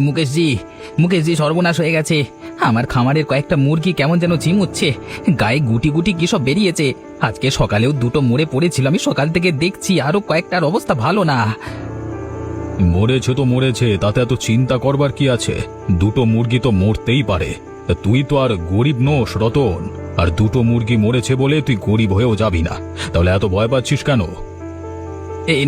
মুকেশজি, মুকেশজি, সর্বনাশ হয়ে গেছে। আমার খামারের কয়েকটা মুরগি কেমন যেন ঝিমুচ্ছে, গায়ে গুটি গুটি কি সব বেরিয়েছে। আজকে সকালেও দুটো মরে পড়েছিল, আমি সকাল থেকে দেখছি। আরো কয়েকটার অবস্থা ভালো না। মরেছে তো মরেছে, তাতে এত চিন্তা করবার কি আছে? দুটো মুরগি তো মরতেই পারে। তুই তো আর গরিব নোস রতন, আর দুটো মুরগি মরেছে বলে তুই গরিব হয়েও যাবি না। তাহলে এত ভয় পাচ্ছিস কেন?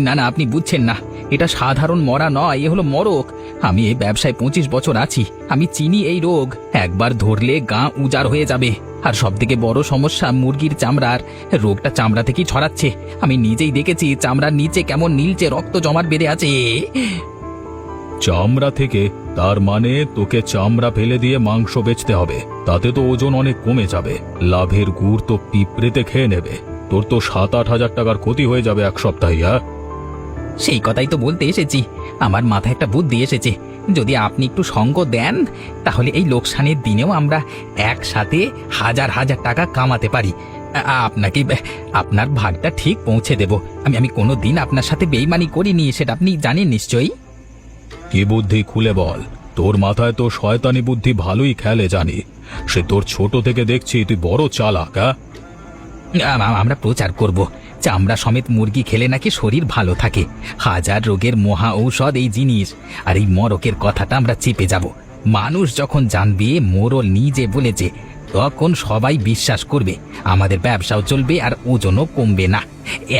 না না, আপনি বুঝছেন না, এটা সাধারণ মরা নয়, এ হলো মরক। আমি এই ব্যবসায় 25 বছর আছি, আমি চিনি এই রোগ। একবার ধরলে গা উজাড় হয়ে যাবে। আর সব থেকে বড় সমস্যা মুরগির চামড়ার রোগটা চামড়া থেকেই ছড়াচ্ছে। আমি নিজেই দেখেছি চামড়ার নিচে কেমন নীলচে রক্ত জমাট বেঁধে আছে। চামড়া থেকে? তার মানে তোকে চামড়া ফেলে দিয়ে মাংস বেচতে হবে, তাতে তো ওজন অনেক কমে যাবে। লাভের গুড় তো পিঁপড়েতে খেয়ে নেবে। তোর তো 7-8 হাজার টাকার ক্ষতি হয়ে যাবে এক সপ্তাহে। সেই কথাই তো বলতে এসেছি। আমার মাথায় একটা বুদ্ধি এসেছে। যদি আপনি একটু সঙ্গ দেন, তাহলে এই লোকসানের দিনেও আমরা একসাথে হাজার হাজার টাকা কামাতে পারি। আপনাকে আপনার ভাগটা ঠিক পৌঁছে দেব। আমি কোনো দিন আপনার সাথে বেইমানি করিনি, সেটা আপনি জানেন নিশ্চয়ই। কি বুদ্ধি খুলে বল। তোর মাথায় তো শয়তানি বুদ্ধি ভালোই খেলে জানি। সে তোর ছোট থেকে দেখছি তুই বড় চালাক। আমরা প্রচার করব চামড়া সমেত মুরগি খেলে নাকি শরীর ভালো থাকে। হাজার রোগের মহা ঔষধ এই জিনিস। আর এই মরকের কথাটা আমরা চেপে যাব। মানুষ যখন জানবে মোড়ল নিজে বলেছে, তখন সবাই বিশ্বাস করবে। আমাদের ব্যবসাও চলবে আর ওজনও কমবে না।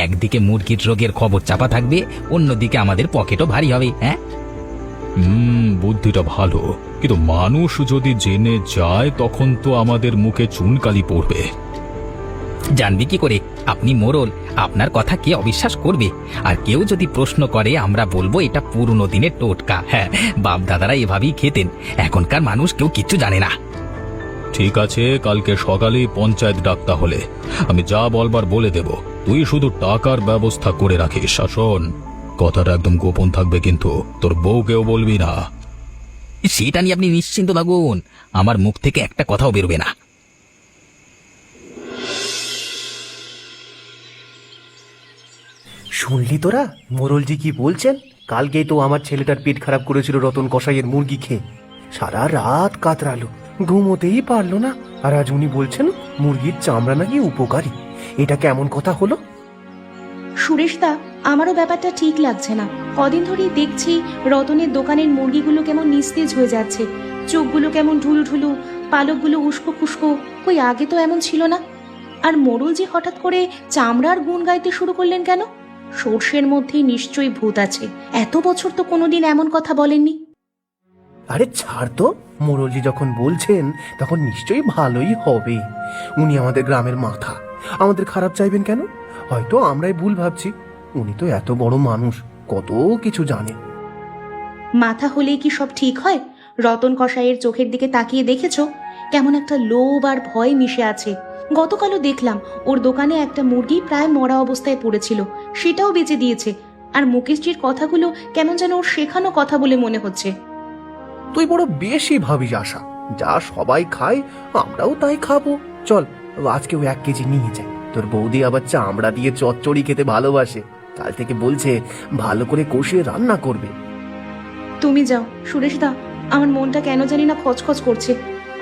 একদিকে মুরগির রোগের খবর চাপা থাকবে, অন্যদিকে আমাদের পকেটও ভারী হবে। হ্যাঁ, বুদ্ধিটা ভালো, কিন্তু মানুষ যদি জেনে যায় তখন তো আমাদের মুখে চুনকালি পড়বে। জানবি কি করে? আপনি মোড়ল, আপনার কথা কে অবিশ্বাস করবে? আর কেউ যদি প্রশ্ন করে, আমরা বলবো এটা পুরনো দিনের টোটকা। হ্যাঁ, বাপ দাদারা এভাবেই খেতেন। এখনকার মানুষ কেউ কিচ্ছু জানে না। ঠিক আছে, কালকে সকালেই পঞ্চায়েত ডাক। তাহলে আমি যা বলবার বলে দেব, তুই শুধু টাকার ব্যবস্থা করে রাখিস। শাসন, কথাটা একদম গোপন থাকবে, কিন্তু তোর বউকেও বলবি না। সেটা নিয়ে আপনি নিশ্চিন্ত থাকুন, আমার মুখ থেকে একটা কথাও বেরোবে না। শুনলি তোরা মোরলজি কি বলছেন? কালকেই তো আমার ছেলেটার পেট খারাপ করেছিল রতন কসাইয়ের মুরগি খেয়ে। সারা রাত কাতরালো, ঘুমোতেই পারলো না। আর আজ উনি বলছেন মুরগির চামড়া নাকি উপকারী। এটা কেমন কথা হলো? সুরেশদা, আমারও ব্যাপারটা ঠিক লাগছে না। কদিন ধরেই দেখছি রতনের দোকানের মুরগিগুলো কেমন নিস্তেজ হয়ে যাচ্ছে। চোখগুলো কেমন ঢুলু ঢুলু, পালকগুলো উস্কো খুস্কো। কই আগে তো এমন ছিল না। আর মোড়লজি হঠাৎ করে চামড়ার গুণ গাইতে শুরু করলেন কেন? সর্ষের মধ্যেই নিশ্চয়ই ভূত আছে। এত বছর তো কোনোদিন এমন কথা বলেননি। আরে ছাড় তো, মোরলজি যখন বলছেন তখন নিশ্চয়ই ভালোই হবে। উনি আমাদের গ্রামের মাথা, আমাদের খারাপ চাইবেন কেন? হয়তো আমরাই ভুল ভাবছি। উনি তো এত বড় মানুষ, কত কিছু জানেন। মাথা হলেই কি সব ঠিক হয়? রতন কসাইয়ের চোখের দিকে তাকিয়ে দেখেছো? কেমন একটা লোভ আর ভয় মিশে আছে। গতকালও দেখলাম ওর দোকানে একটা মুরগি প্রায় মরা অবস্থায় পড়েছিল, সেটাও বেঁচে দিয়েছে। আর মুকেশজির কথাগুলো কেমন যেন ওর শেখানো কথা বলে মনে হচ্ছে। তুই বড় বেশি ভাবিস আশা। যা সবাই খায় আমরাও তাই খাবো। চল আজকেও 1 কেজি নিয়ে যাই। তোর বৌদি আবার চামড়া দিয়ে চচ্চড়ি খেতে ভালোবাসে। কাল থেকে বলছে ভালো করে কষিয়ে রান্না করবে। তুমি যাও সুরেশদা, আমার মনটা কেন জানি না খচখচ করছে।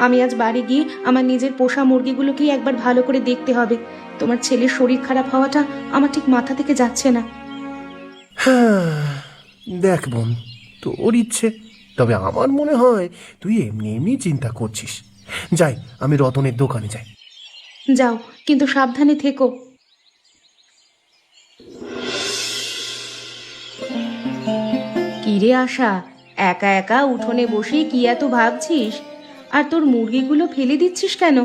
আমি আজ বাড়ি গিয়ে আমার নিজের পোষা মুরগিগুলোকেই একবার ভালো করে দেখতে হবে। তোমার ছেলের শরীর খারাপ হওয়াটা আমার ঠিক মাথা থেকে যাচ্ছে না। হ্যাঁ, দেখ বোন, তোর ইচ্ছে। তবে আমার মনে হয় তুই এমনি এমনি চিন্তা করছিস। যাই, আমি রতনের দোকানে যাই। যাও, কিন্তু সাবধানে থেকো। কিরে আশা, একা একা উঠোনে বসে কি এত ভাবছিস? আর তোর মুরগিগুলো ফেলে দিচ্ছিস কেন?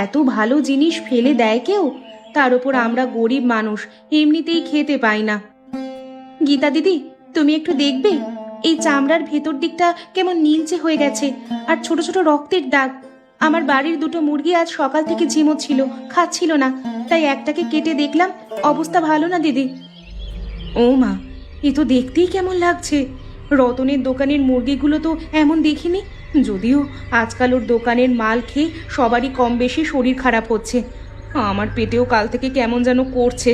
এত ভালো জিনিস ফেলে দেয় কেউ? তার উপর আমরা গরিব মানুষ, এমনিতেই খেতে পাই না। গীতা দিদি, তুমি একটু দেখবে, এই চামড়ার ভেতর দিকটা কেমন নীলচে হয়ে গেছে, আর ছোট ছোট রক্তের দাগ। আমার বাড়ির দুটো মুরগি আজ সকাল থেকে ঝিমোচ্ছিল, খাচ্ছিল না। তাই একটাকে কেটে দেখলাম, অবস্থা ভালো না দিদি। ও মা, এ তো দেখতেই কেমন লাগছে। রতনের দোকানের মুরগিগুলো তো এমন দেখিনি। যদিও আজকাল ওর দোকানের মাল খেয়ে সবারই কম বেশি শরীর খারাপ হচ্ছে। আমার পেটেও কাল থেকে কেমন যেন করছে।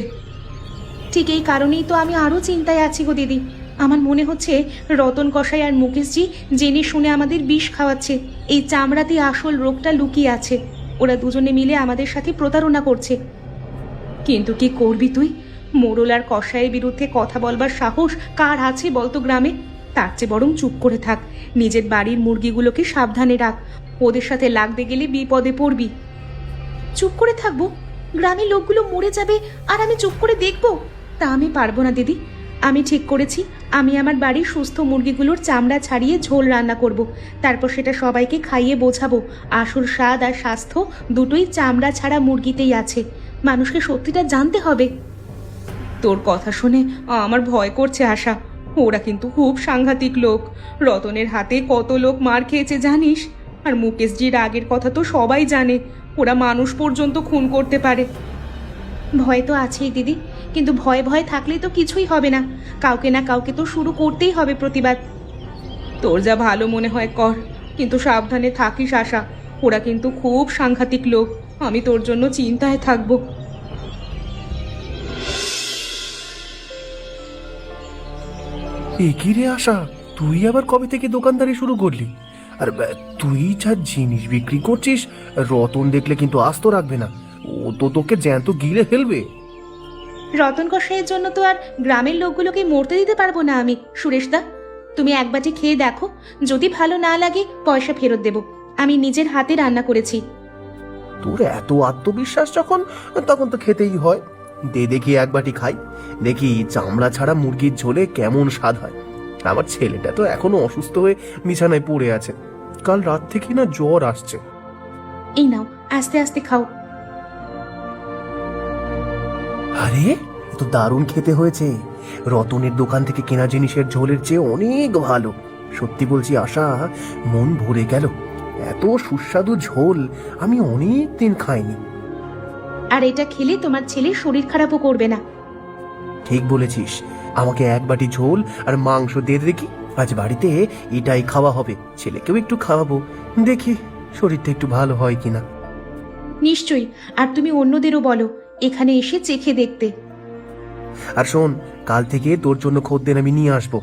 ঠিক এই কারণেই তো আমি আরো চিন্তায় আছি গো দিদি। আমার মনে হচ্ছে রতন কসাই আর মুকেশজি জেনে শুনে আমাদের বিষ খাওয়াচ্ছে। এই চামড়াতে আসল রোগটা লুকিয়ে আছে। ওরা দুজনে মিলে আমাদের সাথে প্রতারণা করছে। কিন্তু কি করবি তুই? মোড়ল আর কসাইয়ের বিরুদ্ধে কথা বলবার সাহস কার আছে বলতো গ্রামে? তার চেয়ে বরং চুপ করে থাক। নিজের বাড়ির মুরগিগুলোকে সাবধানে রাখ। ওদের সাথে লাগতে গেলে বিপদে পড়বি। চুপ করে থাকবো? গ্রামের লোকগুলো মরে যাবে আর আমি চুপ করে দেখবো? তা আমি পারবো না দিদি। আমি ঠিক করেছি, আমি আমার বাড়ির সুস্থ মুরগিগুলোর চামড়া ছাড়িয়ে ঝোল রান্না করব। তারপর সেটা সবাইকে খাইয়ে বোঝাবো আসল স্বাদ আর স্বাস্থ্য দুটোই চামড়া ছাড়া মুরগিতেই আছে। মানুষকে সত্যিটা জানতে হবে। তোর কথা শুনে আমার ভয় করছে আশা। ওরা কিন্তু খুব সাংঘাতিক লোক। রতনের হাতে কত লোক মার খেয়েছে জানিস? আর মুকেশজির আগের কথা তো সবাই জানে। ওরা মানুষ পর্যন্ত খুন করতে পারে। ভয় তো আছেই দিদি, কিন্তু ভয় ভয় থাকলেই তো কিছুই হবে না। কাউকে না কাউকে তো শুরু করতেই হবে প্রতিবাদ। তোর যা ভালো মনে হয় কর, কিন্তু সাবধানে থাকিস আশা। ওরা কিন্তু খুব সাংঘাতিক লোক। আমি তোর জন্য চিন্তায় থাকবো। কি রে আশা, তুই আবার কবে থেকে দোকানদারি শুরু করলি? আর তুই যা জিনিস বিক্রি করছিস, রতন দেখলে কিন্তু আস্ত রাখবে না। ও তো তোকে জ্যান্ত গিলে ফেলবে। রতন কসাইয়ের জন্য তো আর গ্রামের লোকগুলোকে মরতে দিতে পারবো না আমি। সুরেশদা, তুমি এক বাটি খেয়ে দেখো, যদি ভালো না লাগে পয়সা ফেরত দেব। আমি নিজের হাতে রান্না করেছি। তোর এত আত্মবিশ্বাস যখন, তখন তো খেতেই হয়। দে দেখি এক বাটি খাই, দেখি চামড়া ছাড়া মুরগির ঝোলে কেমন স্বাদ হয়। আমার ছেলেটা তো এখনো অসুস্থ হয়ে বিছানায় পড়ে আছে। কাল রাত থেকে না জ্বর আসছে। এই নাও, আস্তে আস্তে খাও। আরে, এ তো দারুণ খেতে হয়েছে। রতনের দোকান থেকে কেনা জিনিসের ঝোলের চেয়ে অনেক ভালো। সত্যি বলছি আশা, মন ভরে গেল। এত সুস্বাদু ঝোল আমি অনেক দিন খাইনি। আর এটা খেলে তোমার ছেলের শরীর খারাপও করবে না। ঠিক বলেছিস। আমাকে এক বাটি ঝোল আর মাংস দিয়ে দেখি। আজ বাড়িতে এটাই খাওয়া হবে। ছেলেকেও একটু খাওয়াবো, দেখি শরীরটা একটু ভালো হয় কিনা। নিশ্চয়ই। আর তুমি অন্যদেরও বলো এখানে এসে চেখে দেখতে। আর শোন, কাল থেকে তোর জন্য খদ্দের আমি নিয়ে আসবো।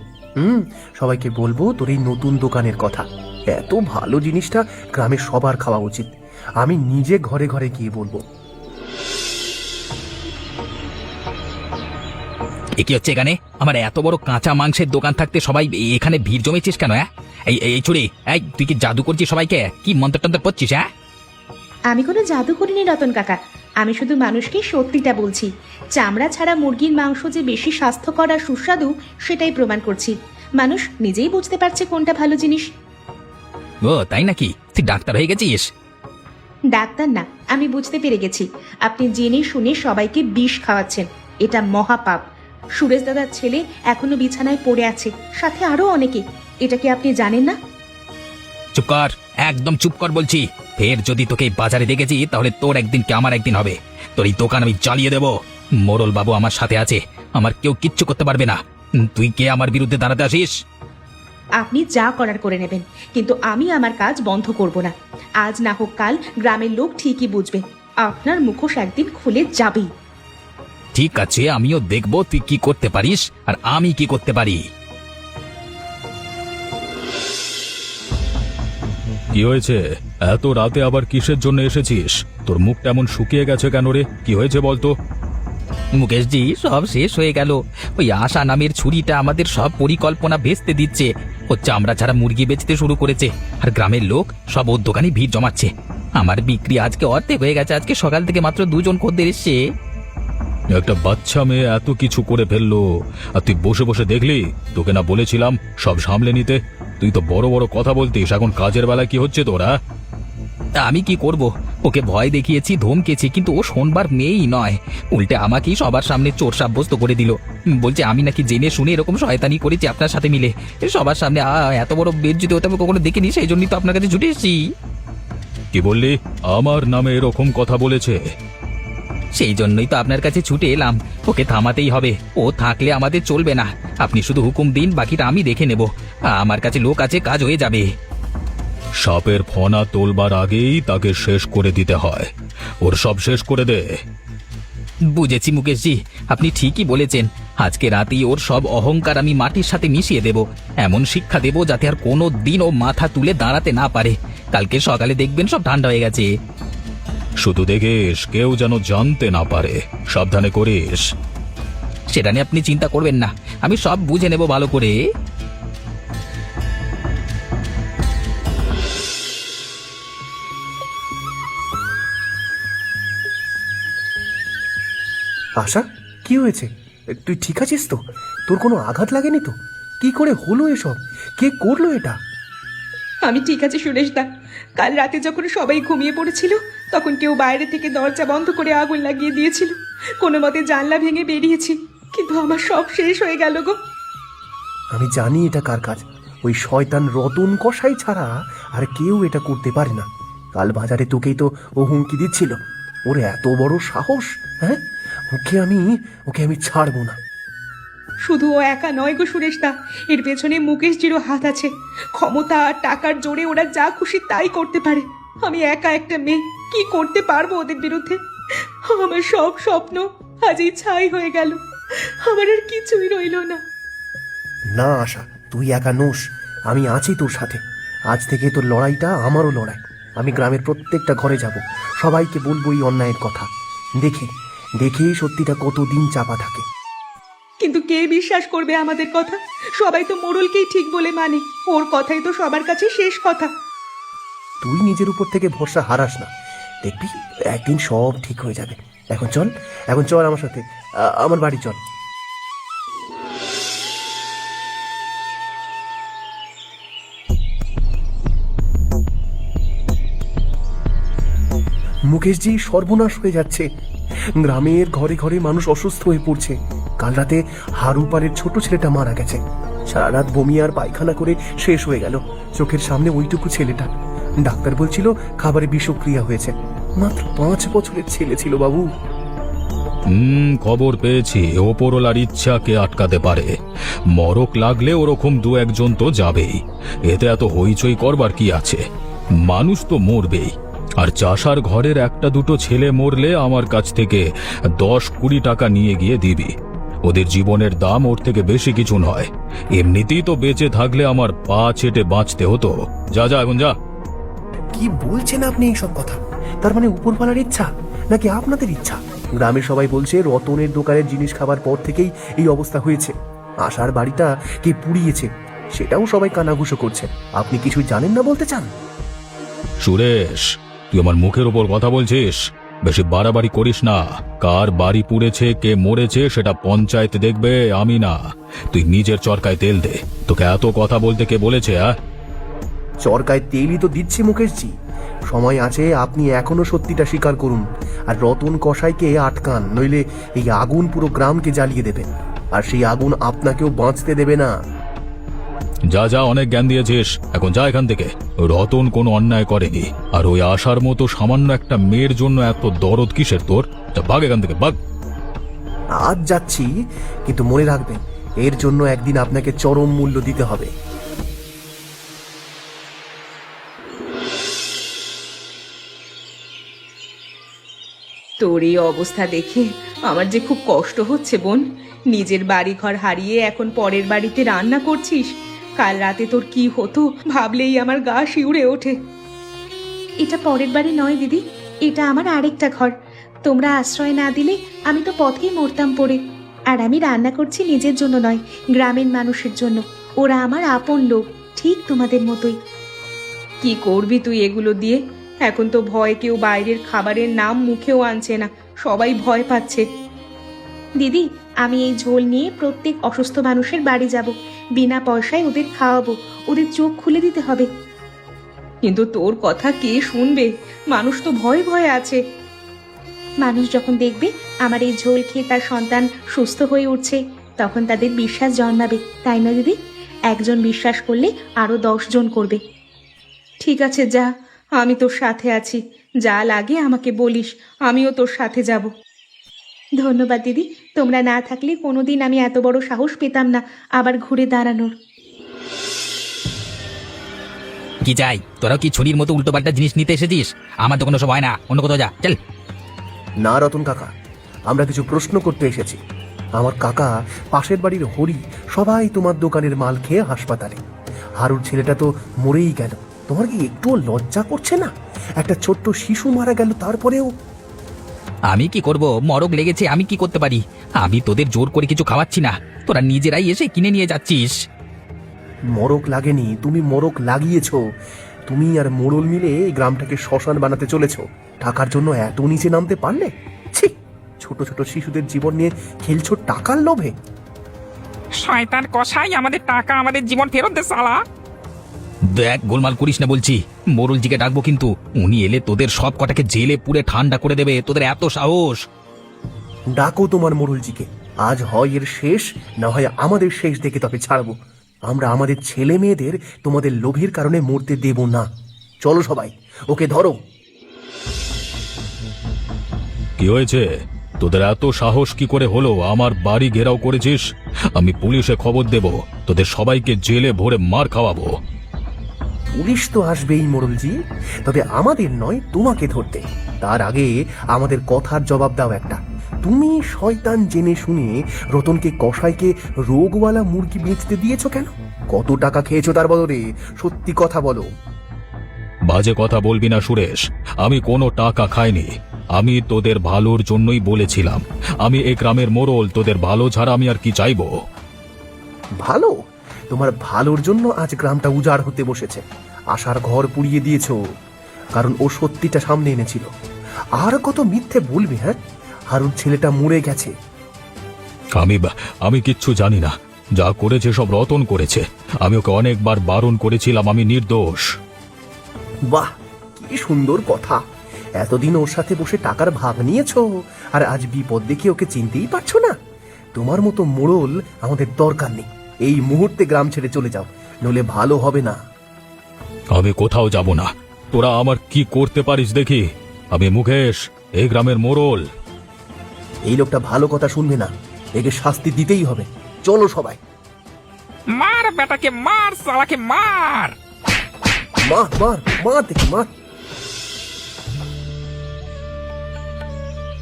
সবাইকে বলবো তোর এই নতুন দোকানের কথা। এত ভালো জিনিসটা গ্রামের সবার খাওয়া উচিত। আমি নিজে ঘরে ঘরে গিয়ে বলবো। এ কি হচ্ছে এখানে? আমার এত বড় কাঁচা মাংসের দোকান থাকতে সবাই এখানে ভিড় জমেছিস কেন? হ্যাঁ, এই ছুরি, এই তুই কি জাদু করছিস সবাইকে? কি মন্ত্র টন্ত্র করছিস? হ্যাঁ, আমি কোনো জাদু করিনি রতন কাকা। আমি শুধু মানুষকে সত্যিটা বলছি। চামড়া ছাড়া মুরগির মাংস যে বেশি স্বাস্থ্যকর আর সুস্বাদু সেটাই প্রমাণ করছি। মানুষ নিজেই বুঝতে পারছে কোনটা ভালো জিনিস। ও তাই নাকি? তুই ডাক্তার হয়ে গেছিস? ডাক্তার না, আমি বুঝতে পেরে গেছি। আপনি জেনে শুনে সবাইকে বিষ খাওয়াচ্ছেন। এটা মহাপাপ। সুরেশ দাদার ছেলে এখনো বিছানায় পড়ে আছে, সাথে আরো অনেকে। এটা কি আপনি জানেন না? চুপ কর, একদম চুপ কর বলছি। ফের যদি তোকে এই বাজারে দেখেছি তাহলে তোর একদিন কি আমার একদিন হবে। তোর এই দোকান আমি চালিয়ে দেব। মোড়ল বাবু আমার সাথে আছে, আমার কেউ কিচ্ছু করতে পারবে না। তুই কে আমার বিরুদ্ধে দাঁড়াতে আসিস? আপনি যা করার করে নেবেন, কিন্তু আমি আমার কাজ বন্ধ করব না। আজ না হোক কাল গ্রামের লোক ঠিকই বুঝবে। আপনার মুখোশ একদিন খুলে যাবেই। ঠিক আছে, আমিও দেখব তুই কি করতে পারিস আর আমি কি করতে পারি। কি হয়েছে? এত রাতে আবার কিসের জন্য এসেছিস? তোর মুখটা এমন শুকিয়ে গেছে কেন রে? কি হয়েছে বলতো? মুকেশজি, সব শেষ হয়ে গেল। ওই আশা নামের ছুরিটা আমাদের সব পরিকল্পনা ভেস্তে দিচ্ছে। ও চামড়া ছাড়া মুরগি বেচতে শুরু করেছে, আর গ্রামের লোক সব ওর দোকানে ভিড় জমাচ্ছে। আমার বিক্রি আজকে অর্ধেক হয়ে গেছে। আজকে সকাল থেকে মাত্র 2 জন খদ্দের এসছে। একটা বাচ্চা মেয়ে এত কিছু করে ফেললো, আর তুই বসে বসে দেখলি? তোকে না বলেছিলাম সব সামলে নিতে? তুই তো বড় বড় কথা বলতিস, এখন কাজের বেলায় কি হচ্ছে তোরা? আমি কি করব? ওকে ভয় দেখিয়েছি, ধমকেছি, কিন্তু ও শোনবার মেয়েই নয়। উল্টে আমাকেই সবার সামনে চোর সাব্যস্ত করে দিল। বলছে আমি নাকি জেনে শুনে এরকম শয়তানি করেছি আপনার সাথে মিলে। সবার সামনে এত বড় বেজ্জতি হতে আমি কখনো দেখিনি, সেই জন্যই তো আপনার কাছে ছুটে এসেছি। কি বললি? আমার নামে এরকম কথা বলেছে? সেই জন্যই তো আপনার কাছে ছুটে এলাম। ওকে থামাতেই হবে, ও থাকলে আমাদের চলবে না। আপনি শুধু হুকুম দিন, বাকিটা আমি দেখে নেব। আমার কাছে লোক আছে, কাজ হয়ে যাবে। সাপের ফনা তোলবার আগেই তাকে শেষ করে দিতে হয়। ওর সব শেষ করে দে। বুঝেছি মুকেশজি, আপনি ঠিকই বলেছেন। আজকে রাতেই ওর সব অহংকার আমি মাটির সাথে মিশিয়ে দেব। এমন শিক্ষা দেব যাতে আর কোনো দিন ও মাথা তুলে দাঁড়াতে না পারে। কালকে সকালে দেখবেন সব ঠান্ডা হয়ে গেছে। শুধু দেখিস কেউ যেন জানতে না পারে, সাবধানে করিস। সেটা নিয়ে আপনি চিন্তা করবেন না, আমি সব বুঝে নেব ভালো করে। আশা, কি হয়েছে? তুই ঠিক আছিস তো? তোর কোনো আঘাত লাগেনি তো? কি করে হলো এসব? কে করলো এটা? আমি ঠিক আছে সুরেশদা। কাল রাতে যখন সবাই ঘুমিয়ে পড়েছিল, তখন কেউ বাইরে থেকে দরজা বন্ধ করে আগুন লাগিয়ে দিয়েছিল। কোনো মতে জানলা ভেঙে বেরিয়েছি, কিন্তু আমার সব শেষ হয়ে গেল গো। আমি জানি এটা কার কাজ। ওই শয়তান রতন কষাই ছাড়া আর কেউ এটা করতে পারে না। কাল বাজারে তোকেই তো ও হুমকি দিচ্ছিল। ওর এত বড় সাহস! হ্যাঁ, ওকে আমি ছাড়বো না। শুধু ও একা নয় গো সুরেশদা, এর পেছনে মুকেশজিরও হাত আছে। ক্ষমতা আর টাকার জোরে ওরা যা খুশি তাই করতে পারে। আমি একা একটা মেয়ে, কি করতে পারবো ওদের বিরুদ্ধে? আমার সব স্বপ্ন আজই ছাই হয়ে গেল। আমার আর কিছুই রইল না। না আশা, তুই একা নোস। আমি আছি তোর সাথে। আজ থেকে তোর লড়াইটা আমারও লড়াই। আমি গ্রামের প্রত্যেকটা ঘরে যাব, সবাইকে বলবো এই অন্যায়ের কথা। দেখে সত্যিটা কতদিন চাপা থাকে। কিন্তু কে বিশ্বাস করবে আমাদের কথা? সবাই তো মোড়লকেই ঠিক বলে মানে। ওর কথাই তো সবার কাছে শেষ কথা। তুই নিজের উপর থেকে ভরসা হারাস না, দেখবি একদিন সব ঠিক হয়ে যাবে। এখন চল আমার সাথে, আমার বাড়ি চল। মুকেশজি, সর্বনাশ হয়ে যাচ্ছে। গ্রামের ঘরে ঘরে মানুষ অসুস্থ হয়ে পড়ছে। কাল রাতে হারুপাড়ের ছোট ছেলেটা মারা গেছে। সারা রাত বমি আর পায়খানা করে শেষ হয়ে গেল। চোখের সামনে ওইটুকু ছেলেটা। ডাক্তার বলছিল খাবারে বিষক্রিয়া হয়েছে। মাত্র 5 বছরের ছেলে ছিল বাবু। খবর পেয়েছি। ওপরওয়ালার ইচ্ছা কে আটকাতে পারে? মরক লাগলে ওরকম 2-1 তো যাবেই। এতে এত হইচই করবার কি আছে? মানুষ তো মরবেই। আর চাষার ঘরের 1-2 ছেলে মরলে আমার কাছ থেকে 10-20 টাকা নিয়ে গিয়ে দিবি। ওদের জীবনের দাম ওর থেকে বেশি কিছু নয়। এমনিতেই তো বেঁচে থাকলে আমার পা চেটে বাঁচতে হতো। যা এখন যা। কি বলছেন আপনি এইসব কথা? তার মানে উপরওয়ালার ইচ্ছা নাকি আপনাদের ইচ্ছা? গ্রামের সবাই বলছে রতনের দোকানের জিনিস খাবার পর থেকেই এই অবস্থা হয়েছে। আশার বাড়িটা কে পুড়িয়েছে সেটাও সবাই কানাঘুষো করছে। আপনি কিছু জানেন না বলতে চান? সুরেশ, তুই আমার মুখের উপর কথা বলছিস। বেশি বাড়াবাড়ি করিস না। কার বাড়ি পুড়েছে, কে মরেছে সেটা পঞ্চায়েত দেখবে, আমি না। তুই নিজের চরকায় তেল দে। তোকে এত কথা বলতে কে বলেছে? চরকায় তেলই তো দিচ্ছি মুকেশজি। সময় আছে, আপনি এখনো সত্যিটা স্বীকার করুন আর রতন কসাইকে আটকান, নইলে এই আগুন পুরো গ্রামকে জ্বালিয়ে দেবে। আর সেই আগুন আপনাকেও বাঁচতে দেবে না। যা অনেক জ্ঞান দিয়েছিস, এখন যা এখান থেকে। রতন কোনো অন্যায় করেনি। আর ওই আশার মতো সামান্য একটা মেয়ের জন্য এত দরদ কিসের তোর? ভাগ এখান থেকে, ভাগ। আজ যাচ্ছি, কিন্তু মনে রাখবেন এর জন্য একদিন আপনাকে চরম মূল্য দিতে হবে। তোর এই অবস্থা দেখে আমার যে খুব কষ্ট হচ্ছে বোন। নিজের বাড়ি ঘর হারিয়ে এখন পরের বাড়িতে রান্না করছিস। কাল রাতে তোর কি হতো ভাবলেই আমার গা শিউরে ওঠে। এটা পরের বাড়ি নয় দিদি, এটা আমার আরেকটা ঘর। তোমরা আশ্রয় না দিলে আমি তো পথেই মরতাম পড়ে। আর আমি রান্না করছি নিজের জন্য নয়, গ্রামের মানুষের জন্য। ওরা আমার আপন লোক, ঠিক তোমাদের মতোই। কি করবি তুই এগুলো দিয়ে? এখন তো ভয় কেউ বাইরের খাবারের নাম মুখেও আনছে না, সবাই ভয় পাচ্ছে। দিদি, আমি এই ঝোল নিয়ে প্রত্যেক অসুস্থ মানুষের বাড়ি যাব, বিনা পয়সায় ওদের খাওয়াবো। ওদের চোখ খুলে দিতে হবে। কিন্তু তোর কথা কে শুনবে? মানুষ তো ভয়ে ভয়ে আছে। মানুষ যখন দেখবে আমার এই ঝোল খেয়ে তার সন্তান সুস্থ হয়ে উঠছে, তখন তাদের বিশ্বাস জন্মাবে, তাই না দিদি? একজন বিশ্বাস করলে আরো 10 জন করবে। ঠিক আছে, যা, আমি তোর সাথে আছি। যা লাগে আমাকে বলিস, আমিও তোর সাথে যাব। ধন্যবাদ দিদি, তোমরা না থাকলে কোনোদিন আমি এত বড় সাহস পেতাম না আবার ঘুরে দাঁড়ানোর। কি চাই? তোরাও কি ছুরির মতো উল্টোপাল্টা জিনিস নিতে এসেছিস? আমার তো কোনো সব হয় না, অন্য কোথাও যা, চল। না রতন কাকা, আমরা কিছু প্রশ্ন করতে এসেছি। আমার কাকা, পাশের বাড়ির হরি সবাই তোমার দোকানের মাল খেয়ে হাসপাতালে। হারুর ছেলেটা তো মরেই গেল। তোমার কি একটুও লজ্জা করছে না? একটা ছোট্ট শিশু মারা গেল, তারপরেও। আমি কি করব? মরক লেগেছে, আমি কি করতে পারি? আমি তোদের জোর করে কিছু খাওয়াচ্ছি না, তোরা নিজেরাই এসে কিনে নিয়ে যাচ্ছিস। মরক লাগেনি, তুমি মরক লাগিয়েছ। তুমি আর মোড়ল মিলে এই গ্রামটাকে শ্মশান বানাতে চলেছ। টাকার জন্য এত নিচে নামতে পারলে? ছি! ছোট ছোট শিশুদের জীবন নিয়ে খেলছো টাকার লোভে। শয়তান কসাই, আমাদের টাকা আমাদের জীবন ফেরত দে শালা। দেখ, গোলমাল করিস না বলছি। মোড়লজিকে ডাকবো কিন্তু, উনি এলে তোদের সব কটাকে জেলে পুরে ঠান্ডা করে দেবে। তোদের এত সাহস! ডাকো তোমার মোড়লজিকে। আজ হয় এর শেষ, না হয় আমাদের শেষ দেখে তবে ছাড়বো। আমরা আমাদের ছেলে মেয়েদের তোমাদের লোভের কারণে মরতে দেব না। চলো সবাই, ওকে ধরো। কি হয়েছে? তোদের এত সাহস কি করে হলো? আমার বাড়ি ঘেরাও করেছিস। আমি পুলিশে খবর দেব, তোদের সবাইকে জেলে ভরে মার খাওয়াবো। পুলিশ তো আসবেই মোড়লজি, তবে আমাদের নয়, তোমাকে ধরতে। তার আগে আমাদের কথার জবাব দাও একটা। তুমি শয়তান জেনে শুনে রতনকে কসাইকে রোগওয়ালা মুরগি বেচতে দিয়েছো কেন? কত টাকা খেয়েছো তার বদলে? সত্যি কথা বলো। বাজে কথা বলবি না সুরেশ, আমি কোনো টাকা খাইনি। আমি তোদের ভালোর জন্যই বলেছিলাম। আমি এই গ্রামের মোড়ল, তোদের ভালো ছাড়া আমি আর কি চাইবো? ভালো? তোমার ভালোর জন্য আজ গ্রামটা উজাড় হতে বসেছে। আশার ঘর পুড়িয়ে দিয়েছো, কারণ ও সত্যিটা সামনে এনেছিল। আর কত মিথ্যে বলবে? হ্যাঁ, হারুর ছেলেটা মরে গেছে। আমি কিচ্ছু জানি না। যা করেছে সব রতন করেছে। আমি ওকে অনেকবার বারণ করেছিলাম, আমি নির্দোষ। বাহ, কি সুন্দর কথা! এতদিন ওর সাথে বসে টাকার ভাগ নিয়েছো, আর আজ বিপদ দেখে ওকে চিনতেই পারছো না? তোমার মতো মোড়ল আমাদের দরকার নেই। এই মুহূর্তে গ্রাম ছেড়ে চলে যাও, নইলে ভালো হবে না। আমি কোথাও যাব না। তোরা আমার কি করতে পারিস দেখি। আমি মুকেশ, এই গ্রামের মোড়ল। এই লোকটা ভালো কথা শুনবে না, একে শাস্তি দিতেই হবে। চলো সবাই। মার বেটাকে, মার শালাকে, মার। মার মার মার, দেখি মার।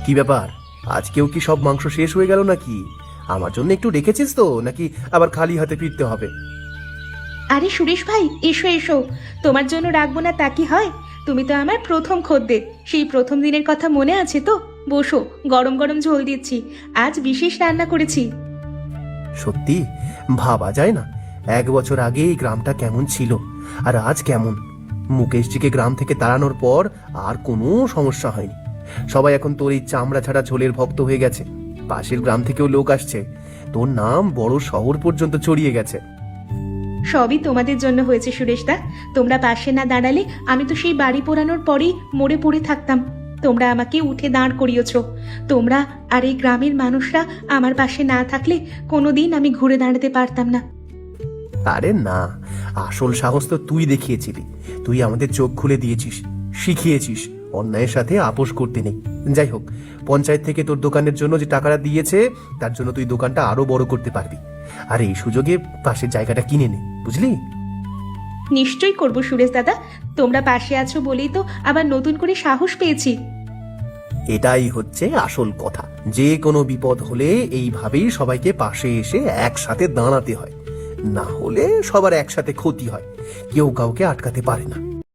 কি ব্যাপার, আজকেও কি সব মাংস শেষ হয়ে গেল নাকি? আমার জন্য একটু রেখেছিস তো, নাকি আবার খালি হাতে ফিরতে হবে? আরে সুরেশ ভাই, এসো এসো। তোমার জন্য রাখবো না তা কি হয়? তুমি তো আমার প্রথম খদ্দের। সেই প্রথম দিনের কথা মনে আছে তো? বসো, গরম গরম ঝোল দিচ্ছি। আজ বিশেষ রান্না করেছি। সত্যি ভাবা যায় না, 1 বছর আগে এই গ্রামটা কেমন ছিল আর আজ কেমন। মুকেশজিকে গ্রাম থেকে তাড়ানোর পর আর কোনো সমস্যা হয়নি। সবাই এখন তোর এই চামড়া ছাড়া ঝোলের ভক্ত হয়ে গেছে। পাশের গ্রাম থেকেও লোক আসছে। তোর নাম বড় শহর পর্যন্ত ছড়িয়ে গেছে। সবই তোমাদের জন্য হয়েছে সুরেশদা। তোমরা পাশে না দাঁড়ালে আমি তো সেই বাড়ি পোড়ানোর পরেই মরে পড়ে থাকতাম। তোমরা আমাকে উঠে দাঁড় করিয়েছ। তোমরা আর এই গ্রামের মানুষরা আমার পাশে না থাকলে কোনোদিন আমি ঘুরে দাঁড়াতে পারতাম না। আরে না, আসল সাহস তো তুই দেখিয়েছিলি। তুই আমাদের চোখ খুলে দিয়েছিস, শিখিয়েছিস অন্যায়ের সাথে আপোষ করতে নেই। যাই হোক, পঞ্চায়েত থেকে তোর দোকানের জন্য যে টাকাটা দিয়েছে, তার জন্য তুই দোকানটা আরো বড় করতে পারবি। আর এই সুযোগে পাশের জায়গাটা কিনে নে, বুঝলি? নিশ্চয়ই করবো সুরেশ দাদা। তোমরা পাশে আছো বলেই তো আবার নতুন করে সাহস পেয়েছি। এটাই হচ্ছে আসল কথা। যে কোনো বিপদ হলে এইভাবেই সবাইকে পাশে এসে একসাথে দাঁড়াতে হয়, না হলে সবার একসাথে ক্ষতি হয়। কেউ কাউকে আটকাতে পারে না।